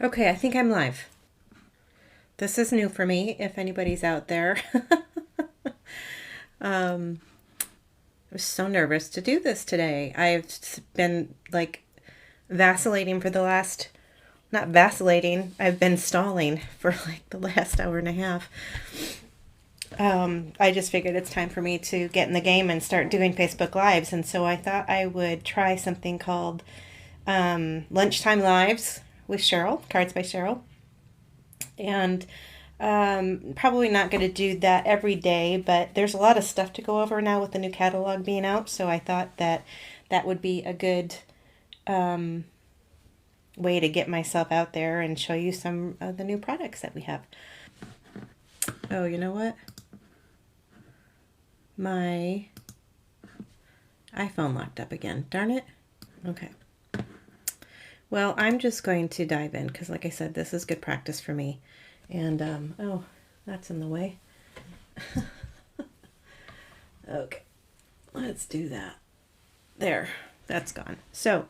Okay, I think I'm live. This is new for me, if anybody's out there. I was so nervous to do this today. I've been like vacillating for the last, not vacillating, I've been stalling for like the last hour and a half. I just figured it's time for me to get in the game and start doing Facebook Lives. And so I thought I would try something called Lunchtime Lives with Cheryl, Cards by Cheryl. And probably not going to do that every day, but there's a lot of stuff to go over now with the new catalog being out, so I thought that that would be a good way to get myself out there and show you some of the new products that we have. Oh, you know what? My iPhone locked up again. Darn it. Okay. Well, I'm just going to dive in because, like I said, this is good practice for me. And, oh, that's in the way. Okay, let's do that. There, that's gone. So,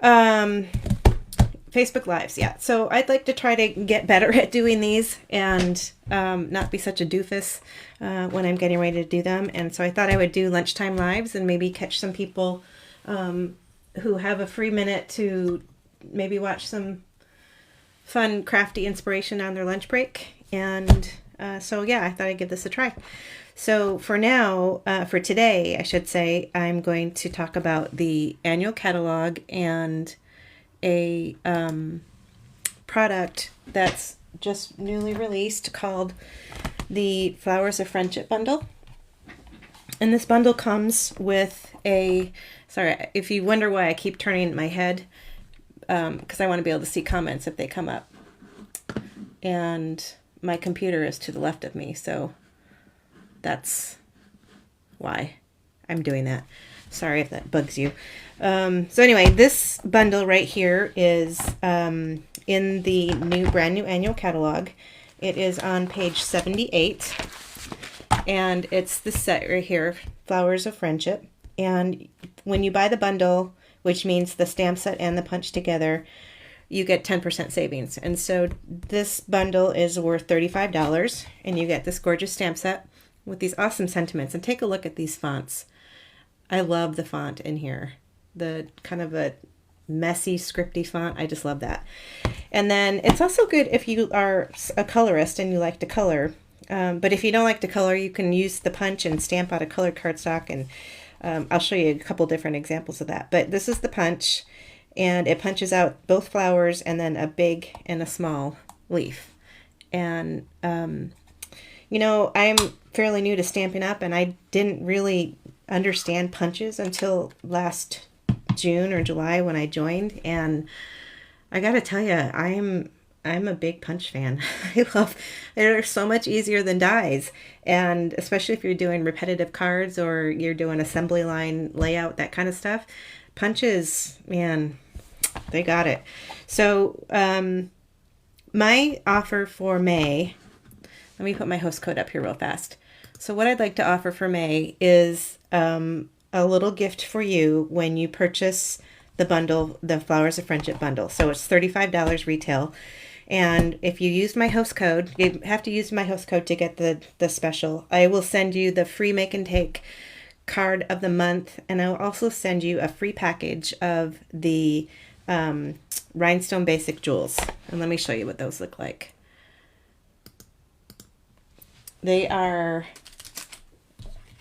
Facebook Lives, yeah. So I'd like to try to get better at doing these and not be such a doofus when I'm getting ready to do them. And so I thought I would do Lunchtime Lives and maybe catch some people who have a free minute to maybe watch some fun, crafty inspiration on their lunch break. And so, yeah, I thought I'd give this a try. So for now, for today, I should say, I'm going to talk about the annual catalog and a product that's just newly released called the Flowers of Friendship bundle. And this bundle comes with a, sorry, if you wonder why I keep turning my head, because I want to be able to see comments if they come up. And my computer is to the left of me, so that's why I'm doing that. Sorry if that bugs you. So anyway, this bundle right here is in the brand new annual catalog. It is on page 78, and it's the set right here, Flowers of Friendship. And when you buy the bundle, which means the stamp set and the punch together, you get 10% savings. And so this bundle is worth $35, and you get this gorgeous stamp set with these awesome sentiments. And take a look at these fonts. I love the font in here. The kind of a messy, scripty font. I just love that. And then it's also good if you are a colorist and you like to color. But if you don't like to color, you can use the punch and stamp out a colored cardstock, and I'll show you a couple different examples of that. But this is the punch, and it punches out both flowers and then a big and a small leaf. And, you know, I'm fairly new to Stampin' Up, and I didn't really understand punches until last June or July when I joined. And I got to tell you, I'm a big punch fan. They're so much easier than dies. And especially if you're doing repetitive cards or you're doing assembly line layout, that kind of stuff, punches, man, they got it. So my offer for May, let me put my host code up here real fast. So what I'd like to offer for May is a little gift for you when you purchase the bundle, the Flowers of Friendship bundle. So it's $35 retail. And if you use my host code, you have to use my host code to get the special. I will send you the free make and take card of the month, and I'll also send you a free package of the Rhinestone Basic Jewels. And let me show you what those look like. They are,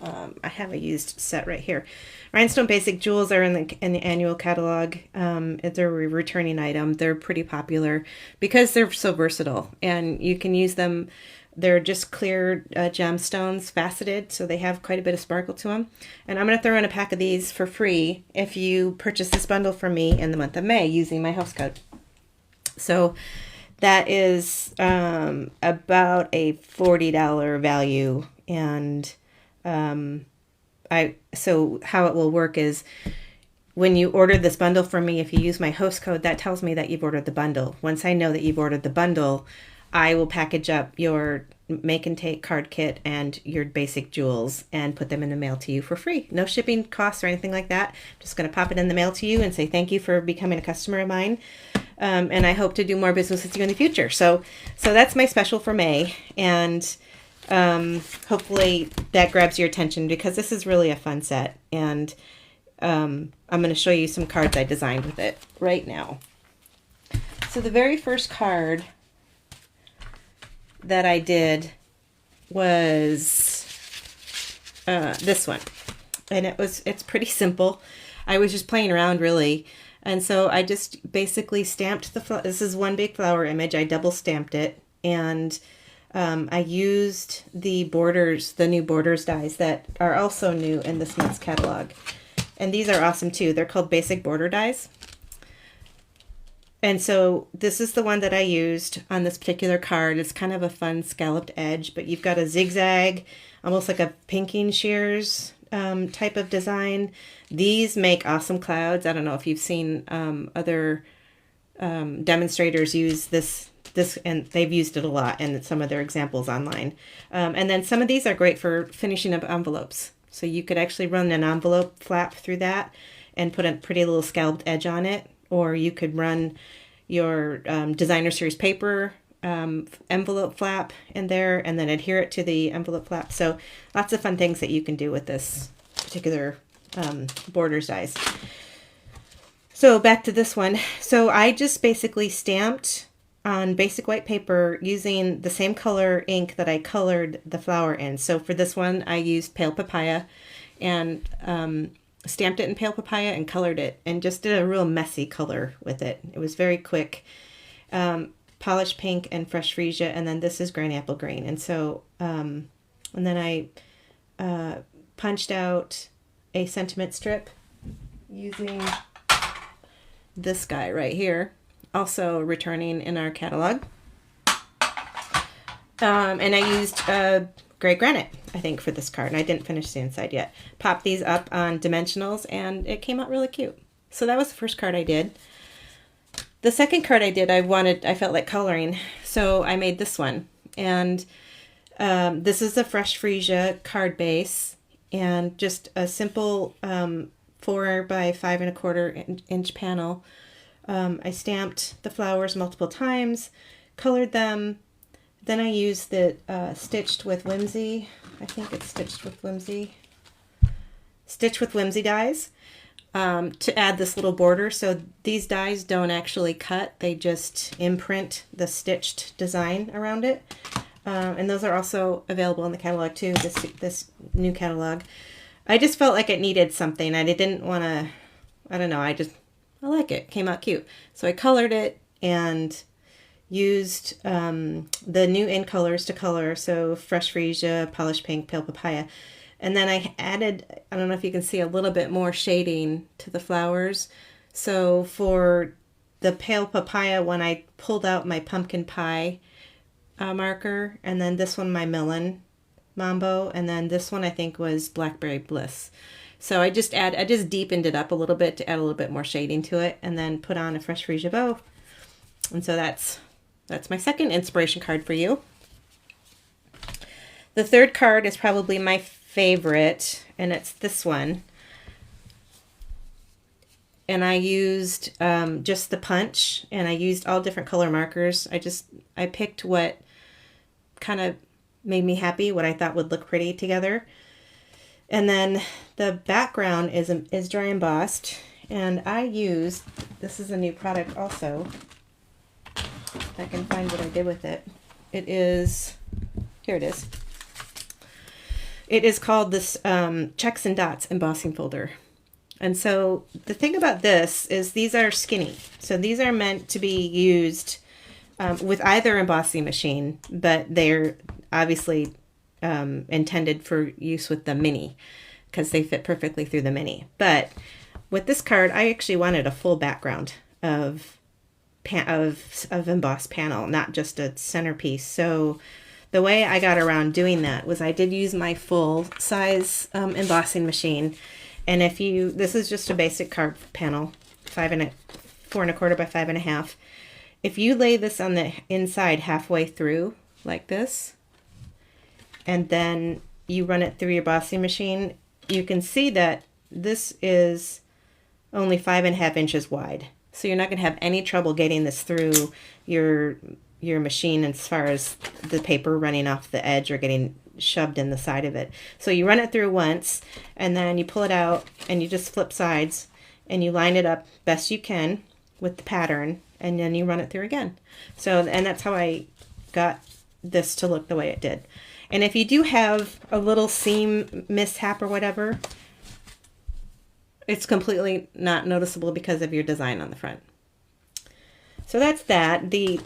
I have a used set right here. Rhinestone Basic Jewels are in the annual catalog. They're a returning item. They're pretty popular because they're so versatile, and you can use them. They're just clear gemstones, faceted, so they have quite a bit of sparkle to them. And I'm going to throw in a pack of these for free if you purchase this bundle from me in the month of May using my host code. So that is about a $40 value. And so how it will work is when you order this bundle from me, if you use my host code, that tells me that you've ordered the bundle. Once I know that you've ordered the bundle, I will package up your make and take card kit and your basic jewels and put them in the mail to you for free. No shipping costs or anything like that. I'm just going to pop it in the mail to you and say thank you for becoming a customer of mine. and I hope to do more business with you in the future. So that's my special for May, and hopefully that grabs your attention, because this is really a fun set, and I'm going to show you some cards I designed with it right now. So the very first card that I did was this one, and it's pretty simple. I was just playing around, really, and so I just basically stamped this is one big flower image. I double stamped it, and I used the borders, the new borders dies that are also new in this month's catalog, and these are awesome too. They're called basic border dies. And so this is the one that I used on this particular card. It's kind of a fun scalloped edge, but you've got a zigzag, almost like a pinking shears type of design. These make awesome clouds. I don't know if you've seen other demonstrators use this, and they've used it a lot in some of their examples online. And then some of these are great for finishing up envelopes. So you could actually run an envelope flap through that and put a pretty little scalloped edge on it. Or you could run your designer series paper envelope flap in there and then adhere it to the envelope flap. So lots of fun things that you can do with this particular borders dies. So back to this one. So I just basically stamped on basic white paper using the same color ink that I colored the flower in. So for this one, I used pale papaya, and stamped it in pale papaya and colored it, and just did a real messy color with it. It was very quick. Polished pink and fresh freesia, and then this is green apple green. And so, and then I punched out a sentiment strip using this guy right here, also returning in our catalog. And I used gray granite, I think, for this card, and I didn't finish the inside yet. Popped these up on dimensionals, and it came out really cute. So that was the first card I did. The second card I did, I felt like coloring, so I made this one. And this is a fresh freesia card base, and just a simple 4 by 5 1/4 inch panel. I stamped the flowers multiple times, colored them. Then I used the Stitched with Whimsy. I think it's Stitched with Whimsy. Stitch with Whimsy dies to add this little border. So these dies don't actually cut. They just imprint the stitched design around it. And those are also available in the catalog too, this new catalog. I just felt like it needed something. I didn't want to, I don't know, I like it. Came out cute. So I colored it and used the new in colors to color, so fresh freesia, polished pink, pale papaya. And then I added, I don't know if you can see, a little bit more shading to the flowers. So for the pale papaya one, I pulled out my pumpkin pie marker, and then this one my melon mambo, and then this one I think was blackberry bliss. So I just deepened it up a little bit to add a little bit more shading to it, and then put on a fresh freesia bow. And so that's my second inspiration card for you. The third card is probably my favorite, and it's this one. And I used just the punch, and I used all different color markers. I picked what kind of made me happy, what I thought would look pretty together. And then the background is dry embossed, and I used, this is a new product also. If I can find what I did with it. It is, here it is. It is called this Checks and Dots Embossing Folder. And so the thing about this is these are skinny. So these are meant to be used with either embossing machine, but they're obviously intended for use with the mini because they fit perfectly through the mini. But with this card, I actually wanted a full background of embossed panel, not just a centerpiece. So the way I got around doing that was I did use my full size embossing machine. And this is just a basic card panel, 4 1/4 by 5 1/2. If you lay this on the inside halfway through like this, and then you run it through your embossing machine, you can see that this is only 5 1/2 inches wide. So you're not going to have any trouble getting this through your machine as far as the paper running off the edge or getting shoved in the side of it. So you run it through once, and then you pull it out and you just flip sides and you line it up best you can with the pattern, and then you run it through again. So, and that's how I got this to look the way it did. And if you do have a little seam mishap or whatever, it's completely not noticeable because of your design on the front. So that's that. The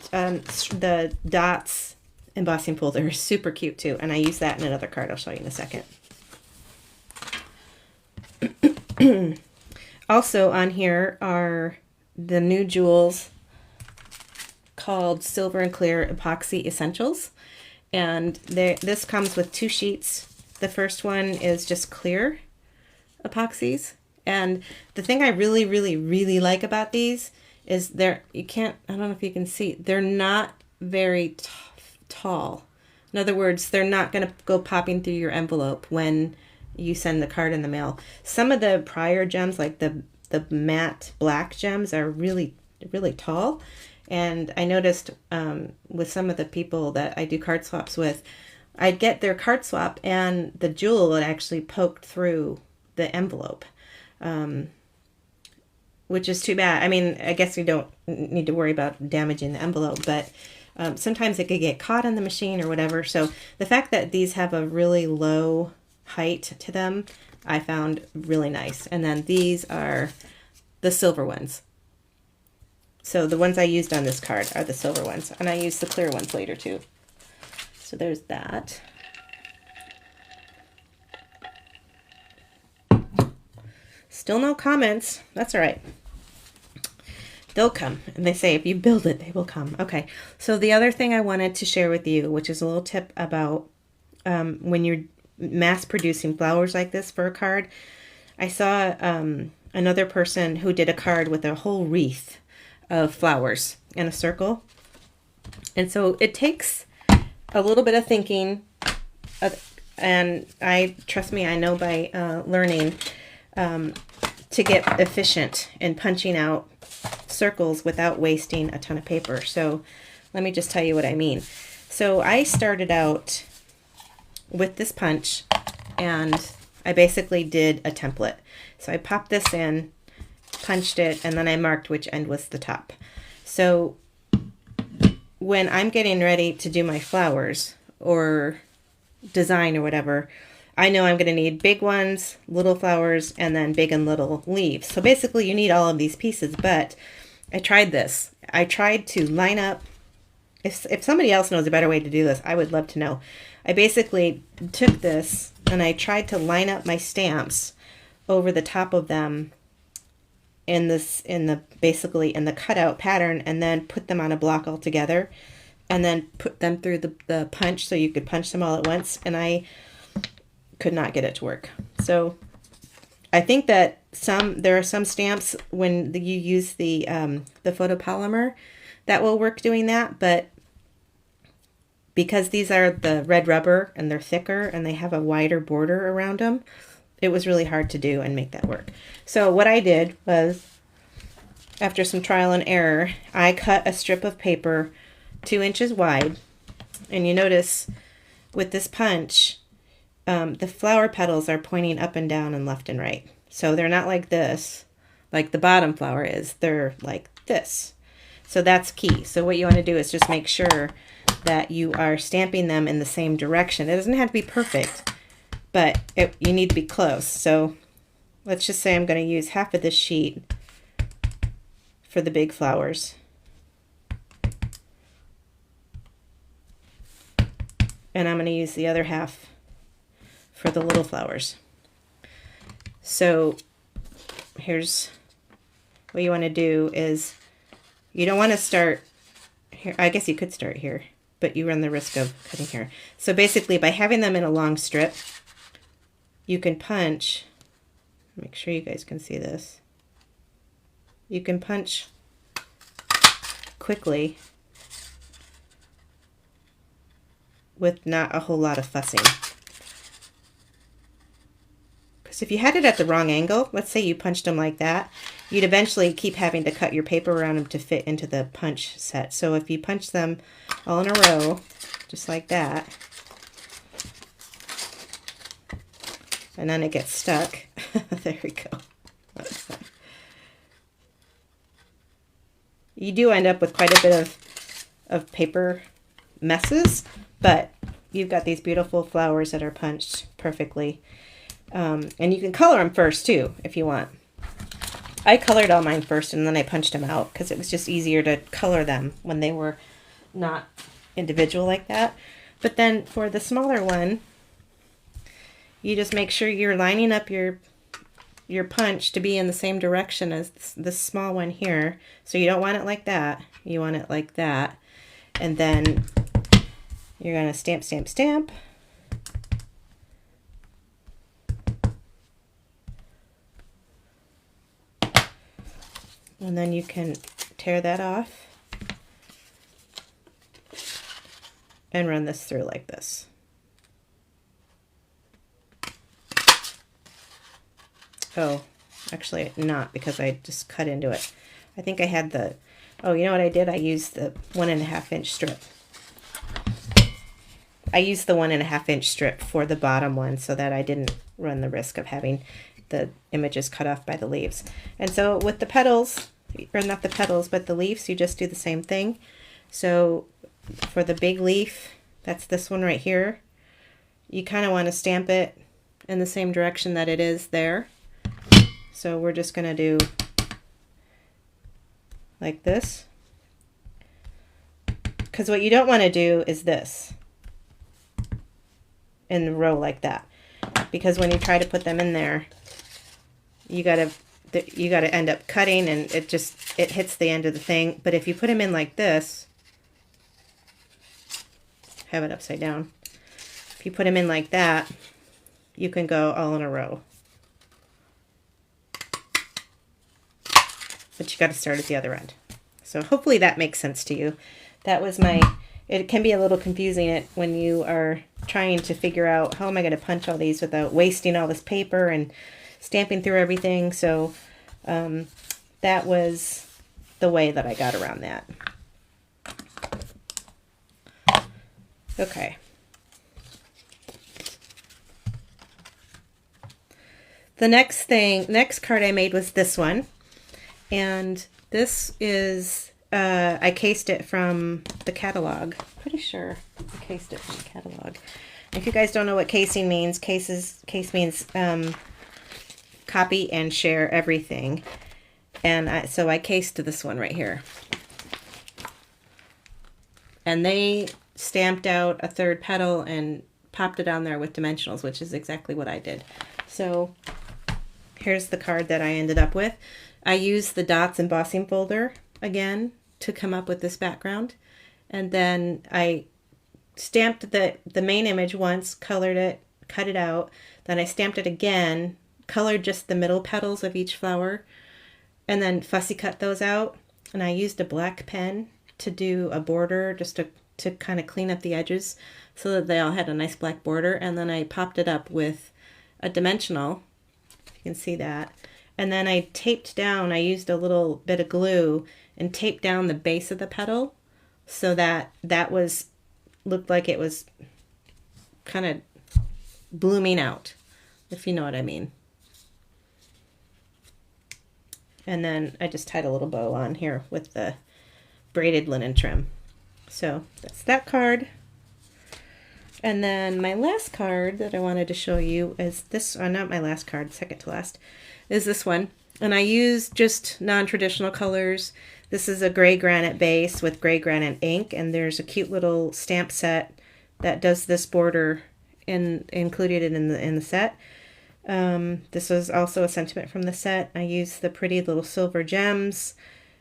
dots embossing folder is super cute too, and I use that in another card I'll show you in a second. Also on here are the new jewels called Silver and Clear Epoxy Essentials, and this comes with 2 sheets. The first one is just clear epoxies, and the thing I really, really, really like about these is I don't know if you can see, they're not very tall. In other words, they're not going to go popping through your envelope when you send the card in the mail. Some of the prior gems, like the matte black gems, are really, really tall. And I noticed with some of the people that I do card swaps with, I'd get their card swap and the jewel would actually poke through the envelope. Which is too bad. I mean, I guess you don't need to worry about damaging the envelope, but sometimes it could get caught in the machine or whatever. So the fact that these have a really low height to them, I found really nice. And then these are the silver ones. So the ones I used on this card are the silver ones, and I use the clear ones later too. So there's that. Still no comments. That's all right. They'll come. And they say if you build it, they will come. Okay. So the other thing I wanted to share with you, which is a little tip about when you're mass producing flowers like this for a card. I saw another person who did a card with a whole wreath of flowers in a circle. And so it takes a little bit of thinking. And trust me, I know by learning to get efficient in punching out circles without wasting a ton of paper. So let me just tell you what I mean. So I started out with this punch, and I basically did a template. So I popped this in, punched it, and then I marked which end was the top. So when I'm getting ready to do my flowers or design or whatever, I know I'm going to need big ones, little flowers, and then big and little leaves. So basically you need all of these pieces, but I tried this. I tried to line up. If somebody else knows a better way to do this, I would love to know. I basically took this and I tried to line up my stamps over the top of them in the cutout pattern, and then put them on a block all together, and then put them through the punch so you could punch them all at once, and I could not get it to work. So I think that there are some stamps when you use the photopolymer that will work doing that, but because these are the red rubber and they're thicker and they have a wider border around them, it was really hard to do and make that work. So what I did was, after some trial and error, I cut a strip of paper 2 inches wide, and you notice with this punch, the flower petals are pointing up and down and left and right. So they're not like this, like the bottom flower is. They're like this. So that's key. So what you want to do is just make sure that you are stamping them in the same direction. It doesn't have to be perfect, but you need to be close. So let's just say I'm going to use half of this sheet for the big flowers. And I'm going to use the other half for the little flowers. So here's what you want to do is, you don't want to start here. I guess you could start here, but you run the risk of cutting here. So basically, by having them in a long strip, you can punch. Make sure you guys can see this. You can punch quickly with not a whole lot of fussing. Because if you had it at the wrong angle, let's say you punched them like that, you'd eventually keep having to cut your paper around them to fit into the punch set. So if you punch them all in a row, just like that, and then it gets stuck. There we go. You do end up with quite a bit of paper messes, but you've got these beautiful flowers that are punched perfectly. And you can color them first too, if you want. I colored all mine first and then I punched them out because it was just easier to color them when they were not individual like that. But then for the smaller one, you just make sure you're lining up your punch to be in the same direction as this small one here. So you don't want it like that. You want it like that. And then you're going to stamp, stamp, stamp. And then you can tear that off and run this through like this. Oh, actually not, because I just cut into it. I think I had the, oh, you know what I did? I used the 1.5 inch strip. I used the 1.5 inch strip for the bottom one so that I didn't run the risk of having the images cut off by the leaves. And so with the petals, or not the petals, but the leaves, you just do the same thing. So for the big leaf, that's this one right here, you kind of want to stamp it in the same direction that it is there. So we're just going to do like this. Because what you don't want to do is this in a row like that. Because when you try to put them in there, you gotta end up cutting and it hits the end of the thing. But if you put them in like this, have it upside down. If you put them in like that, you can go all in a row. But you got to start at the other end. So hopefully that makes sense to you. That was it can be a little confusing when you are trying to figure out how am I going to punch all these without wasting all this paper and stamping through everything. So that was the way that I got around that. Okay. The next card I made was this one. And this is, I cased it from the catalog. Pretty sure I cased it from the catalog. If you guys don't know what casing means, case means copy and share everything. And so I cased this one right here. And they stamped out a third petal and popped it on there with dimensionals, which is exactly what I did. So here's the card that I ended up with. I used the Dots Embossing Folder again to come up with this background. And then I stamped the main image once, colored it, cut it out. Then I stamped it again, colored just the middle petals of each flower, and then fussy cut those out. And I used a black pen to do a border just to kind of clean up the edges so that they all had a nice black border. And then I popped it up with a dimensional, if you can see that. And then I taped down, I used a little bit of glue and taped down the base of the petal so that looked like it was kind of blooming out, if you know what I mean. And then I just tied a little bow on here with the braided linen trim. So that's that card. And then my last card that I wanted to show you is this, not my last card, second to last, is this one. And I use just non-traditional colors. This is a gray granite base with gray granite ink, and there's a cute little stamp set that does this border included in the set. This was also a sentiment from the set. I used the pretty little silver gems.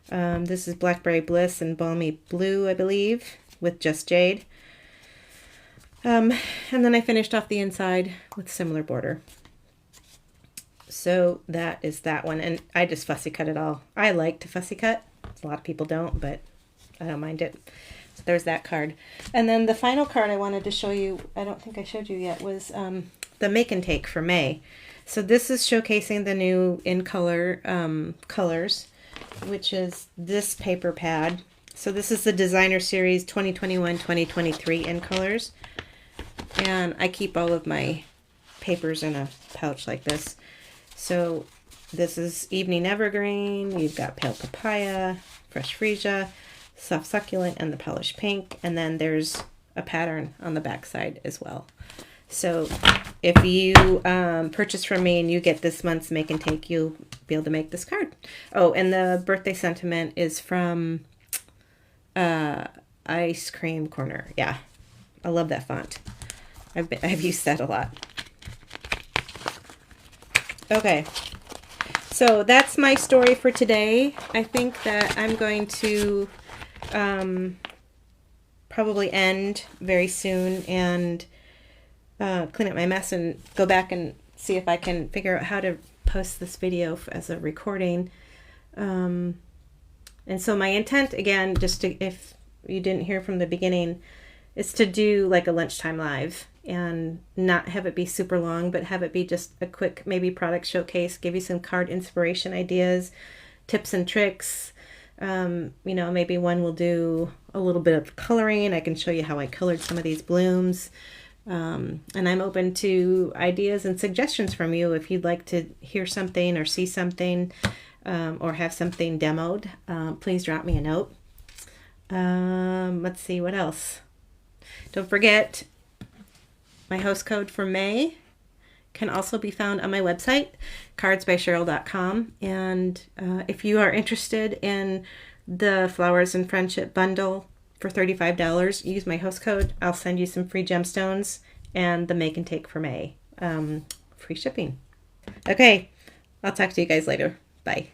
This is Blackberry Bliss and Balmy Blue, I believe, with Just Jade. And then I finished off the inside with similar border. So that is that one, and I just fussy cut it all. I like to fussy cut. A lot of people don't, but I don't mind it. So there's that card. And then the final card I wanted to show you, I don't think I showed you yet, was the Make and Take for May. So this is showcasing the new in color colors, which is this paper pad. So this is the Designer Series 2021-2023 in colors. And I keep all of my papers in a pouch like this. So this is Evening Evergreen. You've got Pale Papaya, Fresh Freesia, Soft Succulent, and the Polished Pink. And then there's a pattern on the back side as well. So if you purchase from me and you get this month's Make and Take, you'll be able to make this card. Oh, and the birthday sentiment is from Ice Cream Corner. Yeah, I love that font. I've used that a lot. Okay, so that's my story for today. I think that I'm going to probably end very soon and clean up my mess and go back and see if I can figure out how to post this video as a recording. And so my intent, again, just to, if you didn't hear from the beginning, is to do like a Lunchtime Live and not have it be super long, but have it be just a quick maybe product showcase, give you some card inspiration ideas, tips and tricks. You know, maybe one will do a little bit of coloring. I can show you how I colored some of these blooms. And I'm open to ideas and suggestions from you if you'd like to hear something or see something or have something demoed. Please drop me a note. Let's see what else. Don't forget, my host code for May can also be found on my website, cardsbycheryl.com. And if you are interested in the Flowers and Friendship bundle for $35, use my host code. I'll send you some free gemstones and the Make and Take for May. Free shipping. Okay, I'll talk to you guys later. Bye.